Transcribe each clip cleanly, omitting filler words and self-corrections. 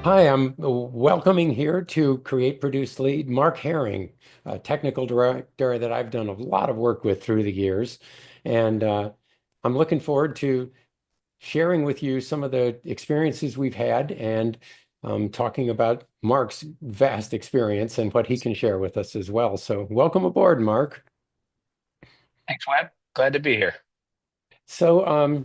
Hi, I'm welcoming here to Create, Produce, Lead Mark Herring, a technical director that I've done a lot of work with through the years. And I'm looking forward to sharing with you some of the experiences we've had and talking about Mark's vast experience and what he can share with us as well. So, welcome aboard, Mark. Thanks, Webb. Glad to be here. So,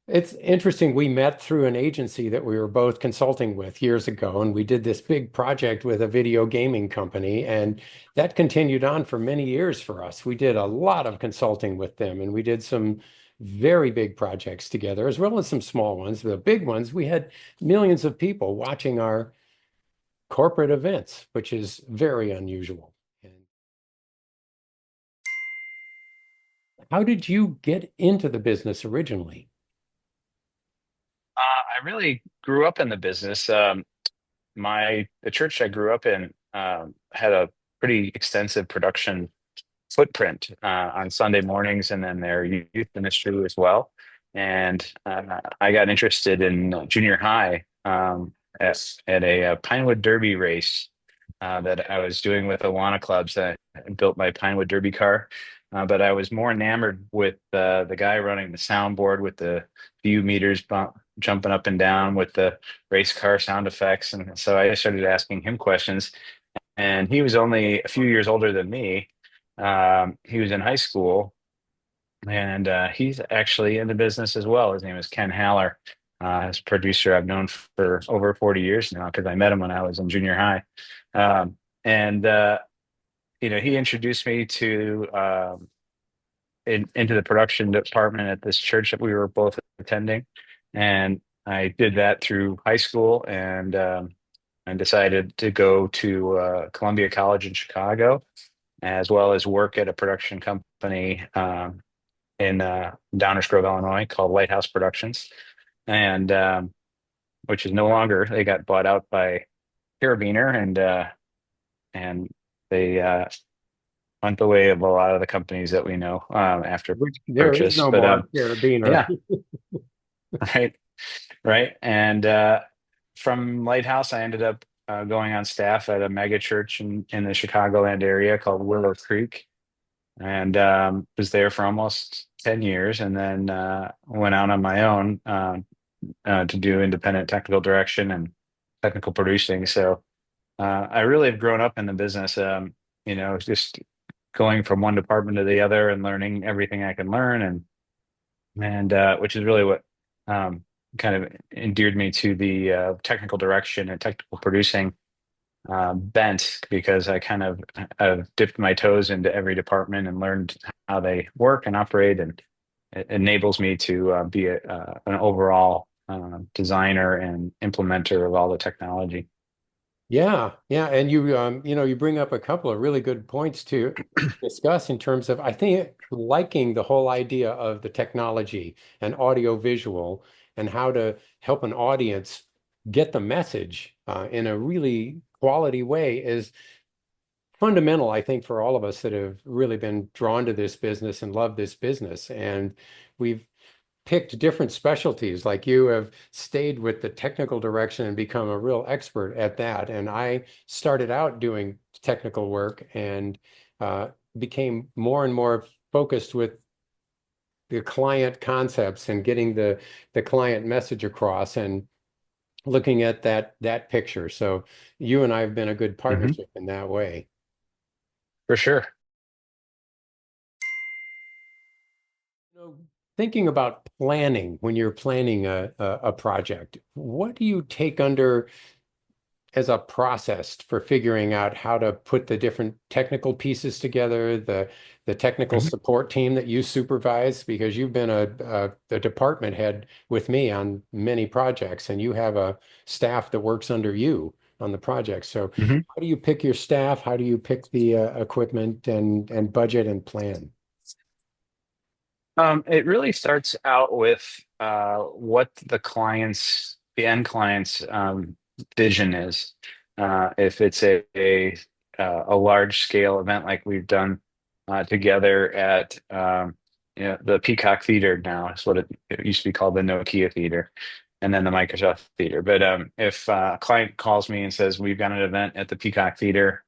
it's interesting. We met through an agency that we were both consulting with years ago, and we did this big project with a video gaming company, and that continued on for many years for us. We did a lot of consulting with them, and we did some very big projects together, as well as some small ones. The big ones, we had millions of people watching our corporate events, which is very unusual. And how did you get into the business originally? I really grew up in the business. The church I grew up in had a pretty extensive production footprint on Sunday mornings, and then their youth ministry as well. And I got interested in junior high at a, Pinewood Derby race that I was doing with Awana clubs. I built my Pinewood Derby car, but I was more enamored with the guy running the soundboard with the view meters jumping up and down with the race car sound effects. And so I started asking him questions, and he was only a few years older than me. He was in high school, and he's actually in the business as well. His name is Ken Haller. As a producer I've known for over 40 years now because I met him when I was in junior high. And he introduced me to into the production department at this church that we were both attending, and I did that through high school, and I decided to go to Columbia College in Chicago, as well as work at a production company in Downers Grove, Illinois, called Lighthouse Productions, and which is no longer. They got bought out by Carabiner, and they went the way of a lot of the companies that we know after Which there is purchase. no But more carabiner. yeah, right, right. And from Lighthouse, I ended up going on staff at a mega church in the Chicagoland area called Willow Creek, and was there for almost 10 years, and then went out on my own to do independent technical direction and technical producing. So I really have grown up in the business, just going from one department to the other and learning everything I can learn, and which is really what kind of endeared me to the technical direction and technical producing bent, because I kind of dipped my toes into every department and learned how they work and operate, and it enables me to be an overall designer and implementer of all the technology. Yeah, yeah, and you bring up a couple of really good points to discuss in terms of I think liking the whole idea of the technology and audio visual and how to help an audience get the message in a really quality way is fundamental, I think, for all of us that have really been drawn to this business and love this business. And we've picked different specialties. Like you have stayed with the technical direction and become a real expert at that. And I started out doing technical work and became more and more focused with the client concepts and getting the client message across and looking at that picture. So you and I have been a good Hmm. partnership in that way. For sure. So thinking about planning when you're planning a project, what do you take under as a process for figuring out how to put the different technical pieces together, the technical Mhm. support team that you supervise, because you've been a department head with me on many projects, and you have a staff that works under you on the project. So Mhm. how do you pick your staff? How do you pick the equipment and budget and plan? It really starts out with what the end client's vision is. If it's a large scale event like we've done together at the Peacock Theater, now is what it used to be called, the Nokia Theater. and then the Microsoft Theater. But if a client calls me and says we've got an event at the Peacock Theater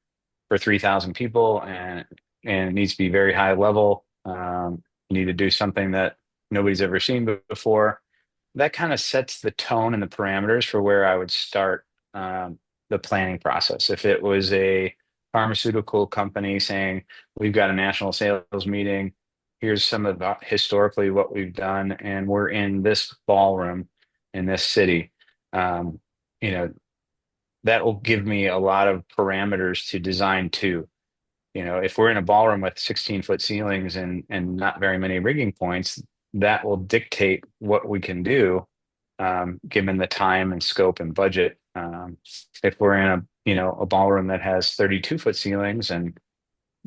for 3,000 people and it needs to be very high level, you need to do something that nobody's ever seen before. That kind of sets the tone and the parameters for where I would start the planning process. If it was a pharmaceutical company saying, we've got a national sales meeting, here's some of the historically what we've done, and we're in this ballroom in this city. Um, you know, that will give me a lot of parameters to design to. If we're in a ballroom with 16-foot ceilings and not very many rigging points, that will dictate what we can do, given the time and scope and budget. If we're in a ballroom that has 32-foot ceilings and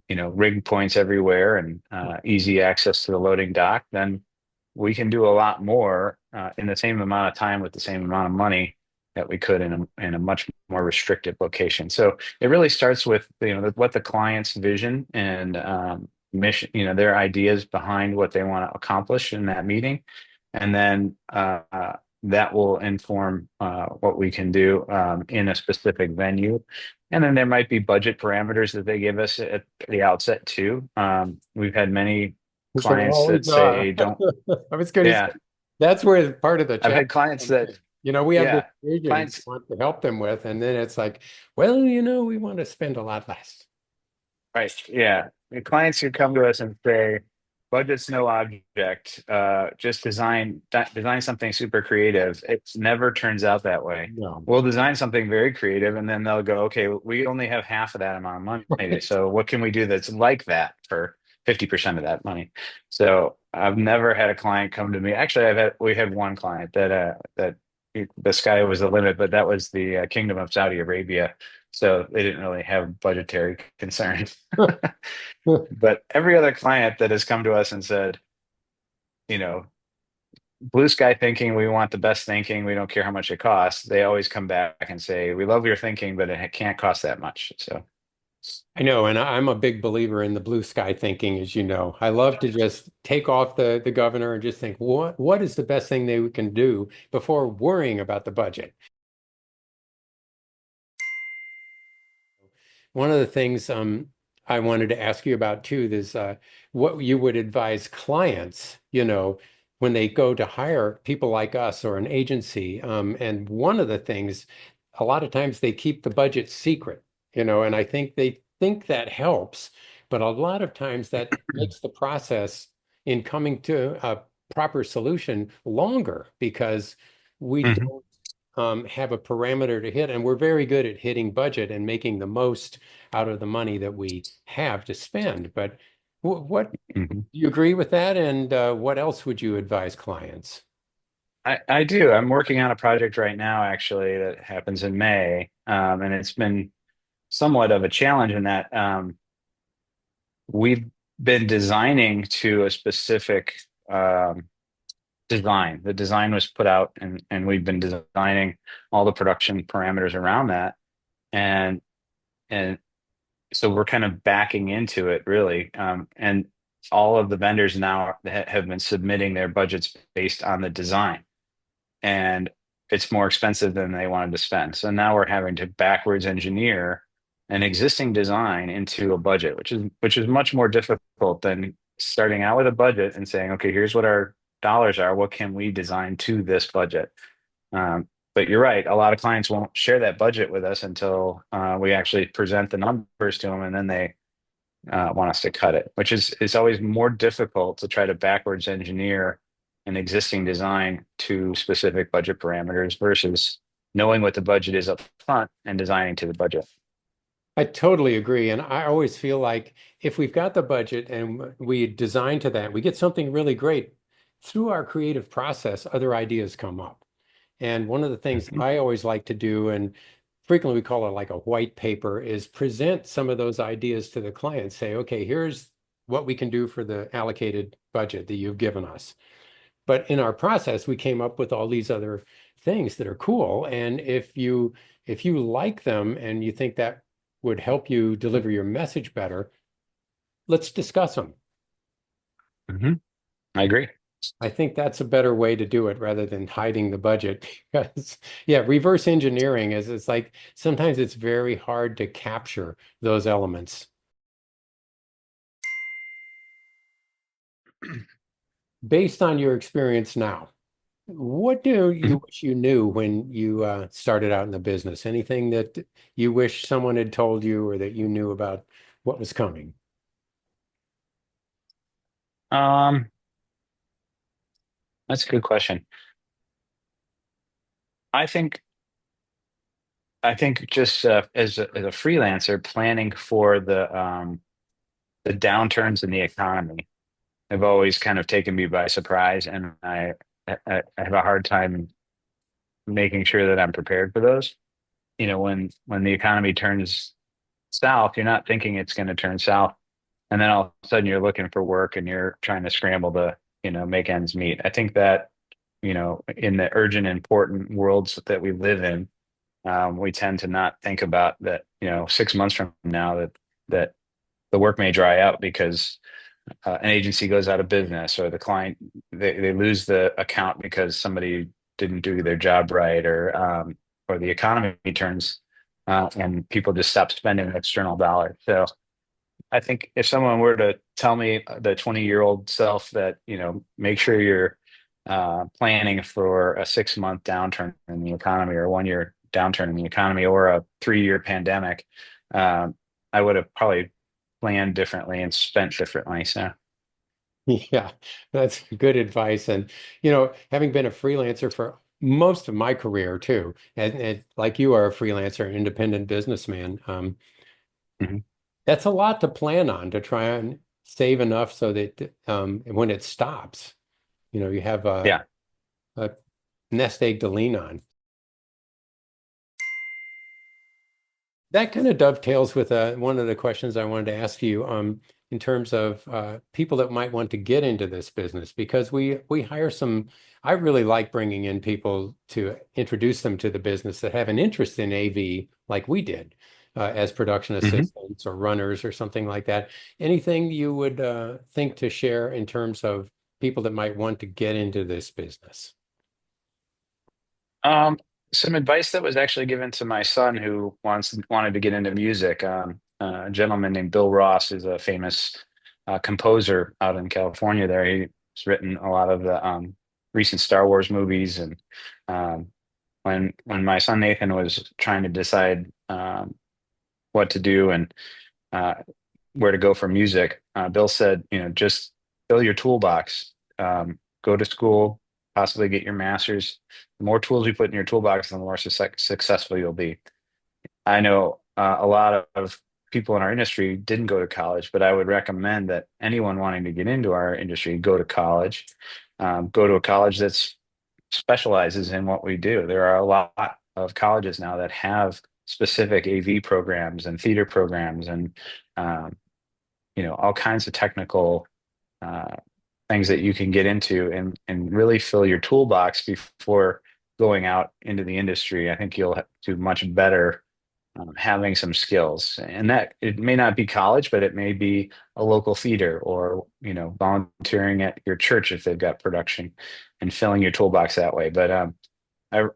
rig points everywhere and easy access to the loading dock, then we can do a lot more in the same amount of time with the same amount of money that we could in a much more restricted location. So it really starts with what the client's vision and mission, their ideas behind what they want to accomplish in that meeting, and then that will inform what we can do in a specific venue. And then there might be budget parameters that they give us at the outset too. We've had many There clients that always are. say, don't, I was going to say yeah, that's where part of the I've challenge had clients comes that, in. We have this yeah, vision we clients, want to help them with, and then it's like, well, we want to spend a lot less. right, yeah. The clients who come to us and say, budget's no object, just design something super creative. It never turns out that way. No. We'll design something very creative, and then they'll go, okay, we only have half of that amount of money. So what can we do that's like that for 50% of that money? So I've never had a client come to me. Actually, we had one client that the sky was the limit, but that was the Kingdom of Saudi Arabia. So they didn't really have budgetary concerns. But every other client that has come to us and said, you know, blue sky thinking, we want the best thinking, we don't care how much it costs, they always come back and say, we love your thinking, but it can't cost that much. So, I know, and I'm a big believer in the blue sky thinking, as you know. I love to just take off the governor and just think, what is the best thing they can do before worrying about the budget? One of the things I wanted to ask you about too is what you would advise clients, when they go to hire people like us or an agency. And one of the things, a lot of times they keep the budget secret, and I think they think that helps, but a lot of times that makes the process in coming to a proper solution longer because we mhm, don't have a parameter to hit, and we're very good at hitting budget and making the most out of the money that we have to spend. But what mhm. do you agree with that? And what else would you advise clients? I do. I'm working on a project right now, actually, that happens in May. And it's been somewhat of a challenge in that we've been designing to a specific design. The design was put out and we've been designing all the production parameters around that. And and so we're kind of backing into it really. And all of the vendors now have been submitting their budgets based on the design. And it's more expensive than they wanted to spend. So now we're having to backwards engineer an existing design into a budget, which is much more difficult than starting out with a budget and saying, okay, here's what our dollars are. What can we design to this budget? But you're right. A lot of clients won't share that budget with us until we actually present the numbers to them, and then they want us to cut it, which is it's always more difficult to try to backwards engineer an existing design to specific budget parameters versus knowing what the budget is up front and designing to the budget. I totally agree. And I always feel like if we've got the budget and we design to that, we get something really great. Through our creative process, other ideas come up. And one of the things Mhm. I always like to do, and frequently we call it like a white paper, is present some of those ideas to the client. Say, okay, here's what we can do for the allocated budget that you've given us. But in our process, we came up with all these other things that are cool. And if you like them and you think that would help you deliver your message better, let's discuss them. Mhm. I agree. I think that's a better way to do it rather than hiding the budget because yeah, reverse engineering is it's like sometimes it's very hard to capture those elements. Based on your experience now, what do you Mhm. wish you knew when you started out in the business? Anything that you wish someone had told you or that you knew about what was coming? Um, that's a good question. I think I think just as a freelancer, planning for the downturns in the economy have always kind of taken me by surprise, and I have a hard time making sure that I'm prepared for those. When the economy turns south, you're not thinking it's going to turn south, and then all of a sudden you're looking for work and you're trying to scramble to, make ends meet. I think that, in the urgent, important worlds that we live in, we tend to not think about that, 6 months from now that the work may dry up because an agency goes out of business or the client they lose the account because somebody didn't do their job right or the economy turns and people just stop spending external dollars. So I think if someone were to tell me the 20-year-old self that, make sure you're planning for a 6 month downturn in the economy or a 1 year downturn in the economy or a 3 year pandemic, um, I would have probably planned differently and spent differently. So, Yeah, that's good advice. And, having been a freelancer for most of my career too, and like you are a freelancer, independent businessman, mhm. that's a lot to plan on to try and save enough so that when it stops, you have Yeah. a nest egg to lean on. That kind of dovetails with one of the questions I wanted to ask you in terms of people that might want to get into this business because we hire some. I really like bringing in people to introduce them to the business that have an interest in AV, like we did, as production Mhm. assistants or runners or something like that. Anything you would think to share in terms of people that might want to get into this business? Um, some advice that was actually given to my son who wanted to get into music. A gentleman named Bill Ross is a famous composer out in California. There, he's written a lot of the recent Star Wars movies. And um, when my son Nathan was trying to decide what to do and uh, where to go for music, Bill said, just fill your toolbox, go to school, possibly get your master's. The more tools you put in your toolbox, the more successful you'll be. I know a lot of people in our industry didn't go to college, but I would recommend that anyone wanting to get into our industry go to college, go to a college that's specializes in what we do. There are a lot of colleges now that have specific AV programs and theater programs and um, all kinds of technical uh, things that you can get into and really fill your toolbox before going out into the industry. I think you'll do much better having some skills. And that it may not be college, but it may be a local theater or, volunteering at your church if they've got production and filling your toolbox that way. But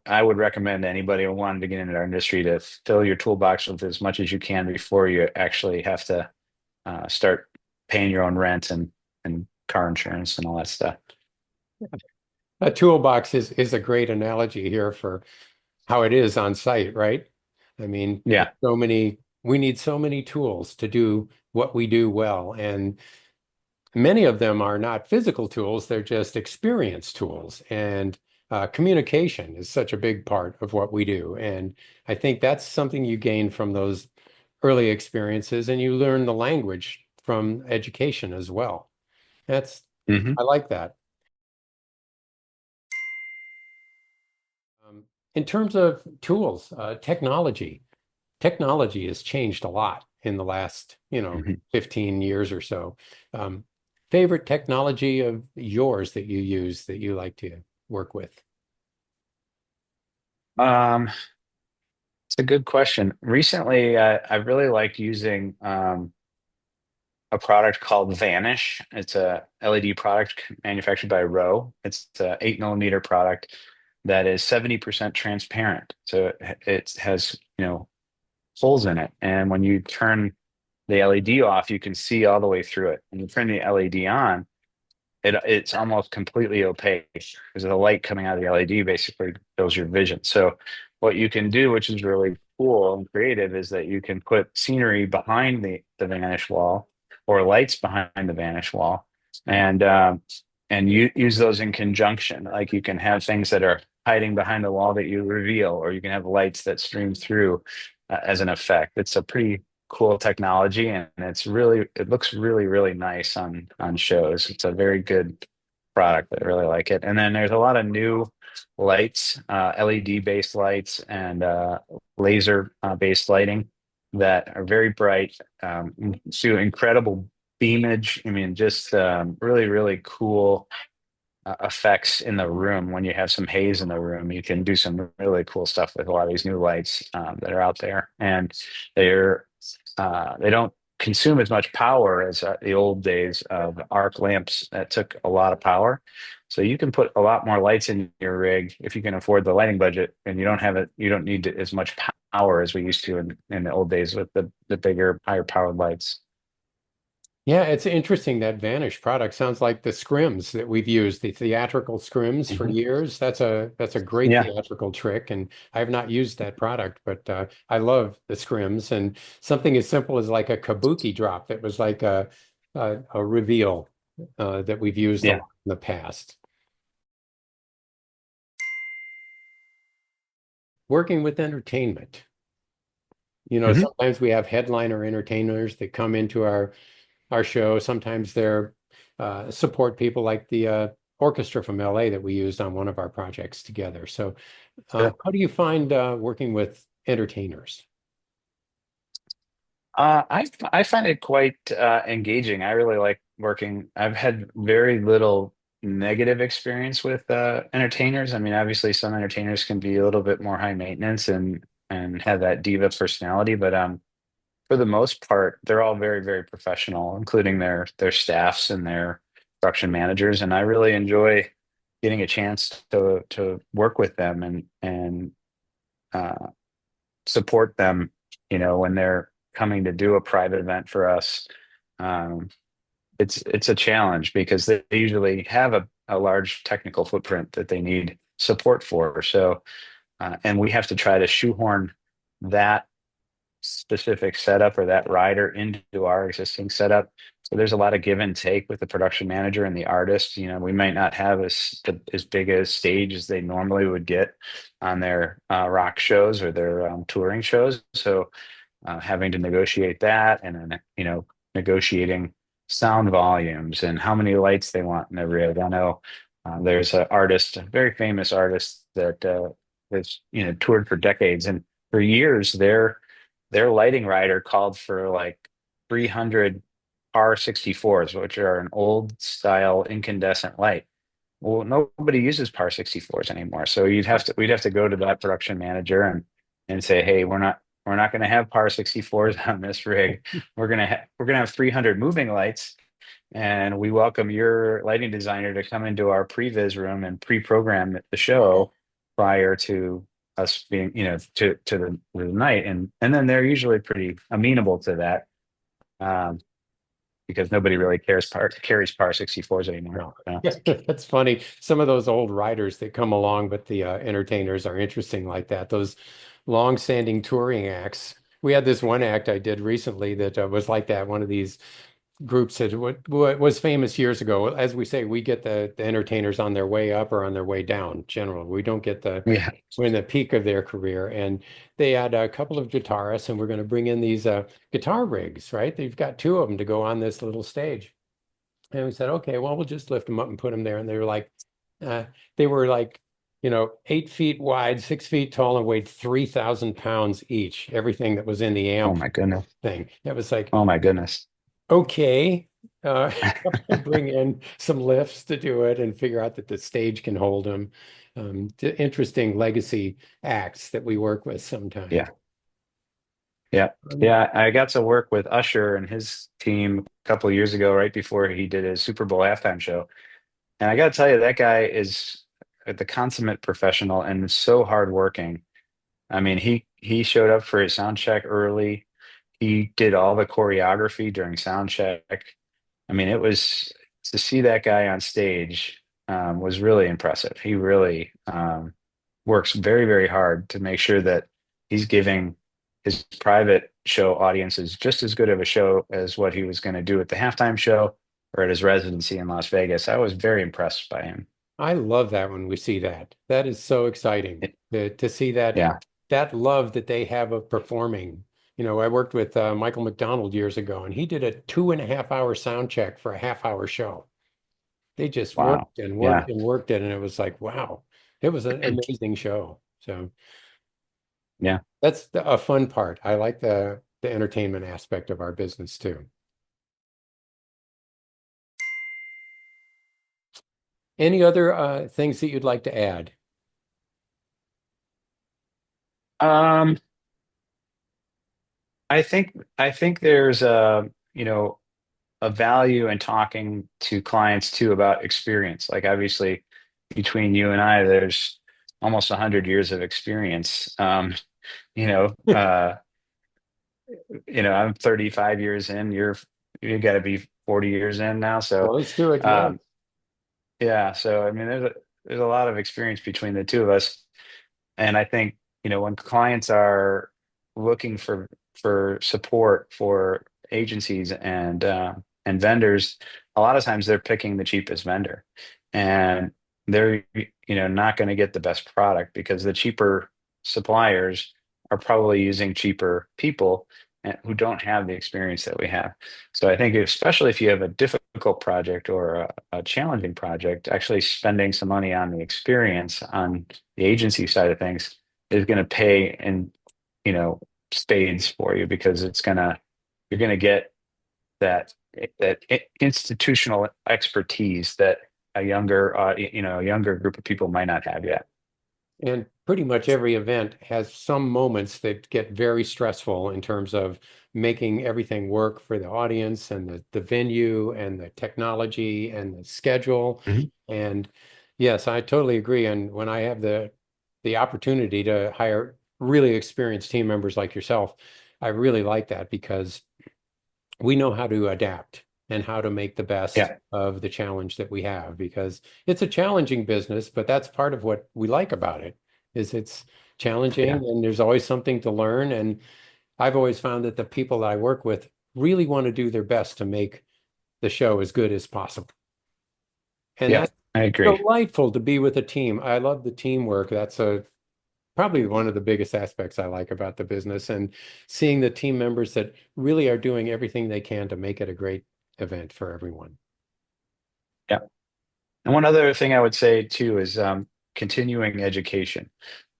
I would recommend anybody who wanted to get into our industry to fill your toolbox with as much as you can before you actually have to start paying your own rent and car insurance and all that stuff. A toolbox is a great analogy here for how it is on site, right? I mean, Yeah. we need so many tools to do what we do well. And many of them are not physical tools, they're just experience tools. And communication is such a big part of what we do. And I think that's something you gain from those early experiences, and you learn the language from education as well. That's, Hmm. I like that. In terms of tools, technology has changed a lot in the last, Hmm. 15 years or so. Um, Favorite technology of yours that you use that you like to work with? It's a good question. Recently, I really liked using a product called Vanish. It's a LED product manufactured by Rowe. It's a 8 millimeter product that is 70% transparent. So it has, holes in it. And when you turn the LED off, you can see all the way through it. When you turn the LED on, it's almost completely opaque because the light coming out of the LED basically fills your vision. So what you can do, which is really cool and creative, is that you can put scenery behind the vanish wall or lights behind the vanish wall, and you use those in conjunction. Like you can have things that are hiding behind the wall that you reveal, or you can have lights that stream through as an effect. It's a pretty cool technology, and it looks really, really nice on shows. It's a very good product. I really like it. And then there's a lot of new lights, LED based lights and laser based lighting that are very bright, do incredible beamage. I mean, just really, really cool effects in the room. When you have some haze in the room, you can do some really cool stuff with a lot of these new lights that are out there, and they don't consume as much power as the old days of arc lamps that took a lot of power. So you can put a lot more lights in your rig if you can afford the lighting budget, and you don't need as much power as we used to in the old days with the bigger, higher powered lights. Yeah, it's interesting that Vanish product sounds like the scrims that we've used, the theatrical scrims for Mhm. years. That's a great Yeah. theatrical trick, and I have not used that product, but I love the scrims and something as simple as like a kabuki drop that was like a reveal that we've used a Yeah. lot in the past. Working with entertainment. Hmm. Sometimes we have headliner entertainers that come into our show. Sometimes they're support people like the orchestra from LA that we used on one of our projects together. So, Sure. how do you find working with entertainers? I find it quite engaging. I really like working. I've had very little negative experience with entertainers. I mean, obviously, some entertainers can be a little bit more high maintenance and have that diva personality, but for the most part, they're all very, very professional, including their staffs and their production managers. And I really enjoy getting a chance to work with them and uh, support them, when they're coming to do a private event for us. Um, it's a challenge because they usually have a large technical footprint that they need support for. So, and we have to try to shoehorn that specific setup or that rider into our existing setup. So there's a lot of give and take with the production manager and the artist. We might not have as big a stage as they normally would get on their rock shows or their touring shows. So having to negotiate that, and then negotiating sound volumes and how many lights they want in the rig. I know there's an artist, a very famous artist that has toured for decades, and for years their lighting rider called for like 300 par 64s, which are an old style incandescent light. Well, nobody uses par 64s anymore. So we'd have to go to that production manager and say, hey, we're not going to have par 64s on this rig. We're going to have 300 moving lights, and we welcome your lighting designer to come into our previs room and pre-program the show prior to us being, to the night. And then they're usually pretty amenable to that, um, because nobody really carries par 64s anymore. No. Yeah, that's funny. Some of those old riders that come along with the entertainers are interesting like that. Those long-standing touring acts. We had this one act I did recently that was like that. One of these groups that what was famous years ago. As we say, we get the entertainers on their way up or on their way down. General, we don't get Yeah. we're in the peak of their career. And they had a couple of guitarists, and we're going to bring in these guitar rigs, right? They've got two of them to go on this little stage. And we said, okay, well, we'll just lift them up and put them there. And uh, they were like, 8 feet wide, 6 feet tall, and weighed 3,000 pounds each. Everything that was in the Oh amp my goodness. thing. It was like, Oh my goodness. okay, uh, bring in some lifts to do it and figure out that the stage can hold them. Interesting legacy acts that we work with sometimes. Yeah. Yeah. Um, Yeah. I got to work with Usher and his team a couple of years ago, right before he did his Super Bowl halftime show. And I got to tell you, that guy is the consummate professional and so hardworking. I mean, he showed up for his sound check early. He did all the choreography during sound check. I mean, it was to see that guy on stage was really impressive. He really works very, very hard to make sure that he's giving his private show audiences just as good of a show as what he was going to do at the halftime show or at his residency in Las Vegas. I was very impressed by him. I love that when we see that. That is so exciting to see that Yeah. that love that they have of performing. I worked with Michael McDonald years ago, and he did a 2.5 hour sound check for a half-hour show. They just Wow. worked and Yeah. worked and worked it, and it was like, wow, it was an amazing show. So Yeah. that's a fun part. I like the entertainment aspect of our business too. Any other things that you'd like to add? Um, I think there's a value in talking to clients too about experience. Like obviously between you and I, there's almost 100 years of experience. You know, uh, I'm 35 years in, you got to be 40 years in now. So, Close to it, yes. um, yeah. So I mean, there's a lot of experience between the two of us. And I think, when clients are looking for support for agencies and vendors, a lot of times they're picking the cheapest vendor. And they're, not going to get the best product because the cheaper suppliers are probably using cheaper people who don't have the experience that we have. So I think especially if you have a difficult project or a challenging project, actually spending some money on the experience on the agency side of things is going to pay in, you know, spades for you because you're going to get that institutional expertise that a younger group of people might not have yet. And pretty much every event has some moments that get very stressful in terms of making everything work for the audience and the venue and the technology and the schedule. Mhm. And yes, I totally agree. And when I have the opportunity to hire really experienced team members like yourself, I really like that because we know how to adapt and how to make the best Yeah, of the challenge that we have because it's a challenging business, but that's part of what we like about it is it's challenging yeah, and there's always something to learn. And I've always found that the people that I work with really want to do their best to make the show as good as possible. And yeah, that's I agree. delightful to be with a team. I love the teamwork. That's a probably one of the biggest aspects I like about the business and seeing the team members that really are doing everything they can to make it a great event for everyone. Yeah. And one other thing I would say too is continuing education.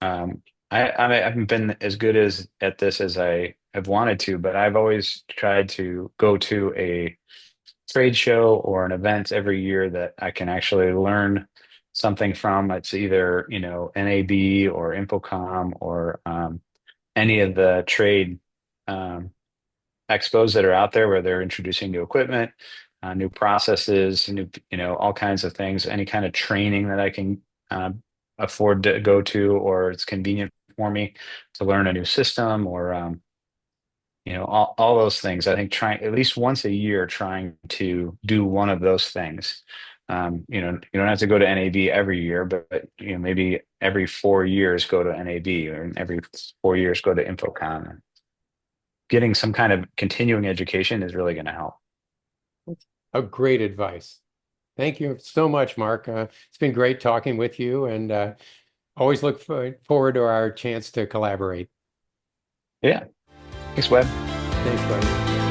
Um, I haven't been as good as at this as I have wanted to, but I've always tried to go to a trade show or an event every year that I can actually learn something from. It's either, NAB or Infocom or any of the trade um, expos that are out there where they're introducing new equipment, new processes, all kinds of things, any kind of training that I can uh, afford to go to, or it's convenient for me to learn a new system or, all those things. I think trying at least once a year, trying to do one of those things. You don't have to go to NAB every year, but maybe every 4 years go to NAB, or every 4 years go to Infocom. Getting some kind of continuing education is really going to help. A great advice. Thank you so much, Mark. It's been great talking with you and always look forward to our chance to collaborate. Yeah. Thanks, Webb. Thanks, buddy.